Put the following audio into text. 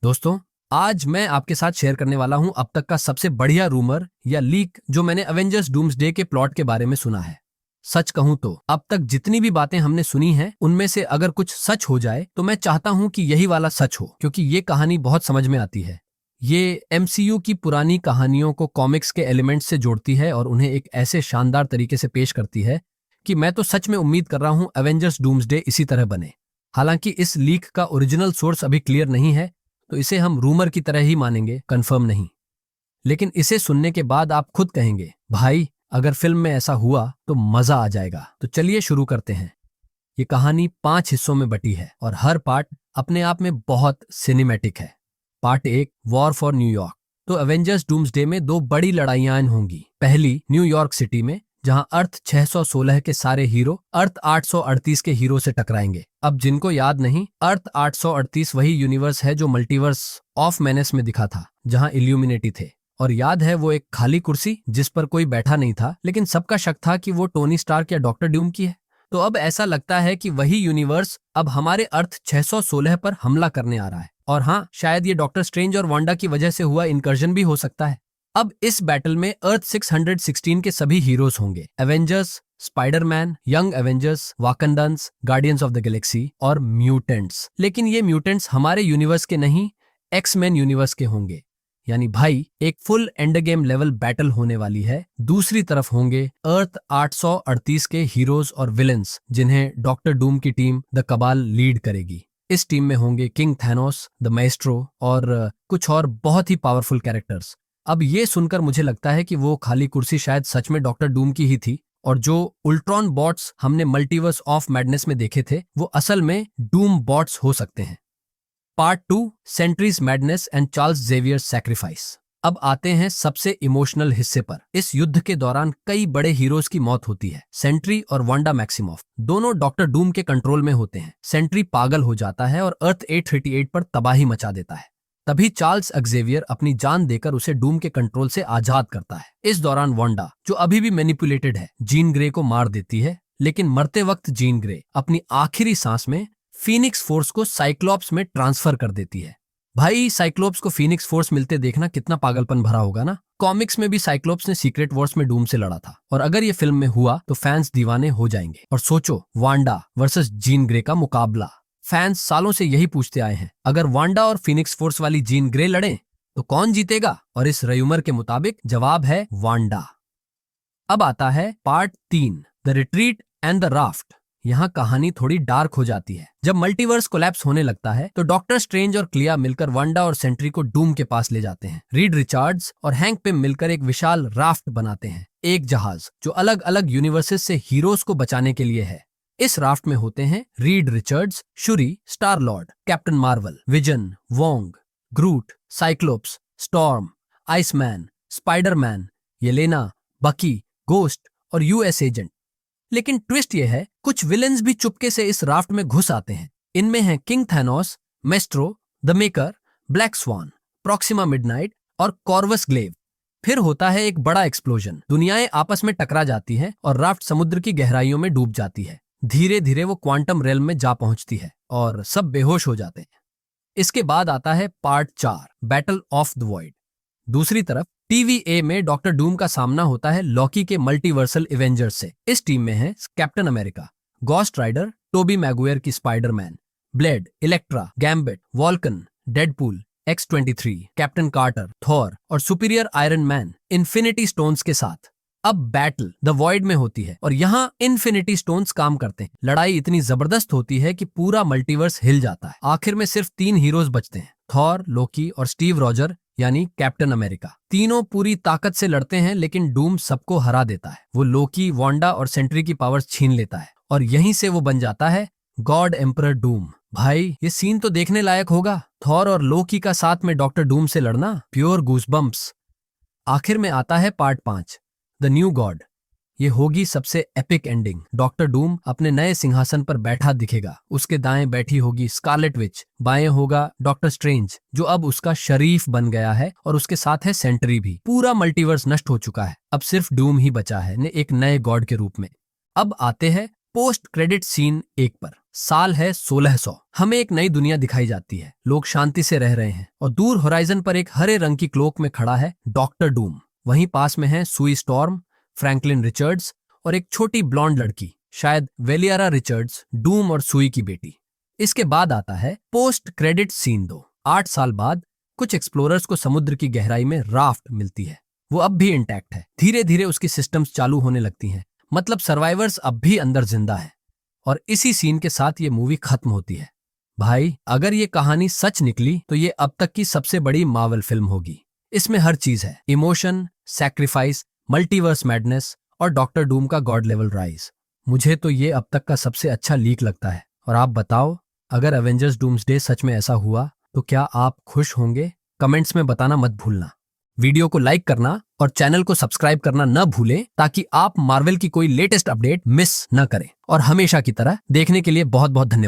दोस्तों, आज मैं आपके साथ शेयर करने वाला हूं अब तक का सबसे बढ़िया रूमर या लीक जो मैंने एवेंजर्स डूम्सडे के प्लॉट के बारे में सुना है। सच कहूं तो अब तक जितनी भी बातें हमने सुनी हैं उनमें से अगर कुछ सच हो जाए तो मैं चाहता हूं कि यही वाला सच हो, क्योंकि ये कहानी बहुत समझ में आती है। ये एमसीयू की पुरानी कहानियों को कॉमिक्स के एलिमेंट्स से जोड़ती है और उन्हें एक ऐसे शानदार तरीके से पेश करती है कि मैं तो सच में उम्मीद कर रहा हूं एवेंजर्स डूम्सडे इसी तरह बने। हालांकि इस लीक का ओरिजिनल सोर्स अभी क्लियर नहीं है, तो इसे हम रूमर की तरह ही मानेंगे, कंफर्म नहीं। लेकिन इसे सुनने के बाद आप खुद कहेंगे, भाई अगर फिल्म में ऐसा हुआ तो मजा आ जाएगा। तो चलिए शुरू करते हैं। ये कहानी 5 हिस्सों में बटी है और हर पार्ट अपने आप में बहुत सिनेमैटिक है। Part 1, war for New York. तो एवेंजर्स डूम्सडे में दो बड़ी लड़ाइयां होंगी। पहली न्यूयॉर्क सिटी में, जहां अर्थ 616 के सारे हीरो अर्थ 838 के हीरो से टकराएंगे। अब जिनको याद नहीं, अर्थ 838 वही यूनिवर्स है जो मल्टीवर्स ऑफ मैनेस में दिखा था, जहां इल्यूमिनेटी थे। और याद है वो एक खाली कुर्सी जिस पर कोई बैठा नहीं था, लेकिन सबका शक था कि वो टोनी स्टार्क या डॉक्टर ड्यूम की है। तो अब ऐसा लगता है कि वही यूनिवर्स अब हमारे अर्थ 616 पर हमला करने आ रहा है। और हाँ, शायद ये डॉक्टर स्ट्रेंज और वांडा की वजह से हुआ इनकर्जन भी हो सकता है। अब इस बैटल में अर्थ 616 के सभी हीरोज होंगे। Avengers, Spider-Man, young Avengers, Wakandans, Guardians of the Galaxy और म्यूटेंट्स। लेकिन ये म्यूटेंट्स हमारे यूनिवर्स के नहीं, एक्स-मैन यूनिवर्स के होंगे। यानी भाई एक full end game level battle होने वाली है। दूसरी तरफ होंगे अर्थ 838 के हीरोज और विलेंस, जिन्हें डॉक्टर डूम की टीम द कबाल लीड करेगी। इस टीम में होंगे किंग थैनोस, द माएस्ट्रो और कुछ और बहुत ही पावरफुल कैरेक्टर्स। अब ये सुनकर मुझे लगता है कि वो खाली कुर्सी शायद सच में डॉक्टर डूम की ही थी, और जो उल्ट्रॉन बॉट्स हमने मल्टीवर्स ऑफ मैडनेस में देखे थे वो असल में डूम बॉट्स हो सकते हैं। Part 2, Sentry's madness and Charles Xavier sacrifice. अब आते हैं सबसे इमोशनल हिस्से पर। इस युद्ध के दौरान कई बड़े हीरोज की मौत होती है। सेंट्री और वांडा मैक्सिमॉफ दोनों डॉक्टर डूम के कंट्रोल में होते हैं। सेंट्री पागल हो जाता है और अर्थ 838 पर तबाही मचा देता है। तभी चार्ल्स एक्जेवियर अपनी जान देकर उसे डूम के कंट्रोल से आजाद करता है। इस दौरान वांडा, जो अभी भी मैनिपुलेटेड है, जीन ग्रे को मार देती है। लेकिन मरते वक्त जीन ग्रे अपनी आखिरी सांस में फीनिक्स फोर्स को साइक्लोप्स में ट्रांसफर कर देती है। भाई साइक्लोप्स को फीनिक्स फोर्स मिलते देखना कितना पागलपन भरा होगा ना। कॉमिक्स में भी साइक्लोप्स ने सीक्रेट वॉर्स में डूम से लड़ा था, और अगर ये फिल्म में हुआ तो फैंस दीवाने हो जाएंगे। और सोचो, वांडा वर्सेस जीन ग्रे का मुकाबला। फैंस सालों से यही पूछते आए हैं, अगर वांडा और फीनिक्स फोर्स वाली जीन ग्रे लड़ें तो कौन जीतेगा? और इस रयूमर के मुताबिक जवाब है वांडा। अब आता है part 3, the retreat and the raft. यहाँ कहानी थोड़ी डार्क हो जाती है। जब मल्टीवर्स कोलैप्स होने लगता है तो डॉक्टर स्ट्रेंज और क्लिया मिलकर वांडा और सेंट्री को डूम के पास ले जाते हैं। रीड रिचार्ड्स और हैंक पिम मिलकर एक विशाल राफ्ट बनाते हैं, एक जहाज जो अलग अलग यूनिवर्सेस से हीरोज को बचाने के लिए है। इस राफ्ट में होते हैं Reed Richards, Shuri, Star Lord, Captain Marvel, Vision, Wong, Groot, Cyclops, Storm, Iceman, Spider-Man, Yelena, Bucky, Ghost और यूएस एजेंट। लेकिन ट्विस्ट ये है, कुछ विलेंस भी चुपके से इस राफ्ट में घुस आते हैं। इनमें हैं king Thanos, Maestro, the Maker, Black Swan, Proxima Midnight और कॉर्वस ग्लेव। फिर होता है एक बड़ा एक्सप्लोजन। दुनियाएं आपस में टकरा जाती हैं और राफ्ट समुद्र की गहराइयों में डूब जाती है। धीरे धीरे वो क्वांटम रेल्म में जा पहुंचती है और सब बेहोश हो जाते हैं। इसके बाद आता है part 4, battle of the void. दूसरी तरफ TVA में डॉक्टर डूम का सामना होता है लॉकी के मल्टीवर्सल एवेंजर्स से। इस टीम में है Captain America, Ghost Rider, Toby Maguire की Spiderman, Blade, Elektra, Gambit, Vulcan, Deadpool, X-23, Captain Carter, Thor और superior Iron Man infinity stones के साथ। अब बैटल द वॉइड में होती है और यहाँ इन्फिनिटी स्टोन्स काम करते हैं। लड़ाई इतनी जबरदस्त होती है कि पूरा मल्टीवर्स हिल जाता है। आखिर में सिर्फ 3 हीरोज बचते हैं, थॉर, लोकी और स्टीव रॉजर यानी कैप्टन अमेरिका। तीनों पूरी ताकत से लड़ते हैं, लेकिन डूम सबको हरा देता है। वो लोकी, वांडा और सेंट्री की पावर्स छीन लेता है और यहीं से वो बन जाता है गॉड एम्परर डूम। भाई ये सीन तो देखने लायक होगा। थॉर और लोकी का साथ में डॉक्टर डूम से लड़ना, प्योर गूज़बम्प्स। आखिर में आता है पार्ट 5, द न्यू गॉड। ये होगी सबसे एपिक एंडिंग। डॉक्टर डूम अपने नए सिंहासन पर बैठा दिखेगा। उसके दाएं बैठी होगी स्कारलेट विच, बाएं होगा डॉक्टर स्ट्रेंज जो अब उसका शरीफ बन गया है, और उसके साथ है सेंट्री भी। पूरा मल्टीवर्स नष्ट हो चुका है, अब सिर्फ डूम ही बचा है एक नए गॉड के रूप में। अब आते हैं पोस्ट क्रेडिट सीन 1 पर। साल है 1600। हमें एक नई दुनिया दिखाई जाती है। लोग शांति से रह रहे हैं और दूर होराइजन पर एक हरे रंग की क्लोक में खड़ा है डॉक्टर डूम। वहीं पास में है सुई स्टॉर्म, फ्रैंकलिन रिचर्ड्स और एक छोटी ब्लॉन्ड लड़की, शायद वेलियारा रिचर्ड्स, डूम और सुई की बेटी। इसके बाद आता है पोस्ट क्रेडिट सीन 2। 8 साल बाद कुछ एक्सप्लोरर्स को समुद्र की गहराई में राफ्ट मिलती है। वो अब भी इंटैक्ट है। धीरे धीरे उसकी सिस्टम्स चालू होने लगती हैं, मतलब सर्वाइवर्स अब भी अंदर जिंदा है। और इसी सीन के साथ ये मूवी खत्म होती है। भाई, अगर ये कहानी सच निकली तो ये अब तक की सबसे बड़ी मार्वल फिल्म होगी। इसमें हर चीज है, इमोशन, सैक्रिफाइस, मल्टीवर्स मैडनेस और डॉक्टर डूम का गॉड लेवल राइज। मुझे तो ये अब तक का सबसे अच्छा लीक लगता है। और आप बताओ, अगर एवेंजर्स डूम्सडे सच में ऐसा हुआ तो क्या आप खुश होंगे? कमेंट्स में बताना मत भूलना। वीडियो को लाइक करना और चैनल को सब्सक्राइब करना न भूलें, ताकि आप मार्वल की कोई लेटेस्ट अपडेट मिस न करें। और हमेशा की तरह देखने के लिए बहुत बहुत धन्यवाद।